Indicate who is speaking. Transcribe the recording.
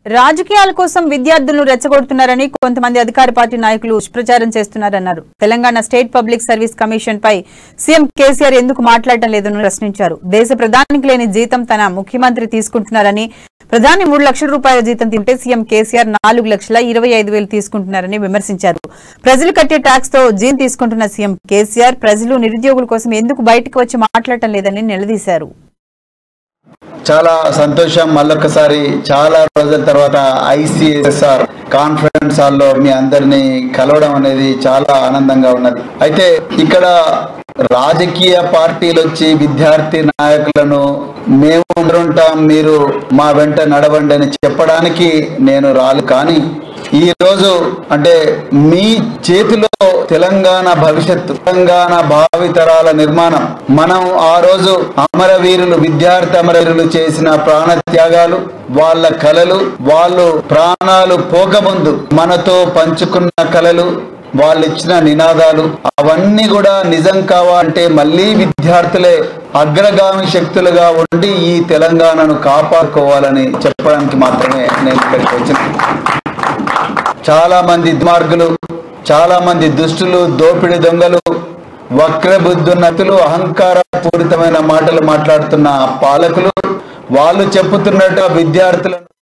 Speaker 1: రాజకీయాల కోసం విద్యార్థులను రెచ్చగొడుతున్నారని కొంతమంది అధికార పార్టీ నాయకులు దుష్ప్రచారం చేస్తున్నారన్నారు. Telangana state public service commission పై సీఎం కేసీఆర్ ఎందుకు మాట్లాడటం లేదని ప్రశ్నించారు. దేశ ప్రధానికి లేని జీతం తన ముఖ్యమంత్రి తీసుకుంటున్నారని, ప్రధాని 3 లక్షల రూపాయల జీతం తింటే సీఎం కేసీఆర్ 4,25,000 తీసుకుంటున్నారని విమర్శించారు. ప్రజలు కట్టే ట్యాక్స్ తో జీతం తీసుకుంటున్న సీఎం కేసీఆర్ ప్రజలు నిరుద్యోగుల కోసం ఎందుకు బయటకు వచ్చి మాట్లాడటం లేదని నిలదీశారు.
Speaker 2: చాలా సంతోషం. మళ్ళొకసారి చాలా రోజుల తర్వాత ICSR కాన్ఫరెన్స్ హాల్లో మీ అందరినీ కలవడం అనేది చాలా ఆనందంగా ఉన్నది. అయితే ఇక్కడ రాజకీయ పార్టీలు వచ్చి విద్యార్థి నాయకులను మేము ఉంటాం, మీరు మా వెంట నడవండి అని చెప్పడానికి నేను రాను. కానీ ఈ రోజు అంటే మీ చేతిలో తెలంగాణ భవిష్యత్తు, తెలంగాణ భావితరాల నిర్మాణం. మనం ఆ రోజు అమరవీరులు, విద్యార్థి అమరవీరులు చేసిన ప్రాణ త్యాగాలు, వాళ్ళ కలలు, వాళ్ళు ప్రాణాలు పోకముందు మనతో పంచుకున్న కలలు, వాళ్ళు ఇచ్చిన నినాదాలు, అవన్నీ కూడా నిజం కావాలంటే మళ్ళీ విద్యార్థులే అగ్రగామి శక్తులుగా ఉండి ఈ తెలంగాణను కాపాడుకోవాలని చెప్పడానికి మాత్రమే నేను ఇక్కడికి వచ్చింది. చాలా మంది దుర్మార్గులు, చాలా మంది దుష్టులు, దోపిడి దొంగలు, వక్రబుద్ధున్నతులు, అహంకారపూరితమైన మాటలు మాట్లాడుతున్న పాలకులు, వాళ్ళు చెప్పుతున్నట్టు విద్యార్థులను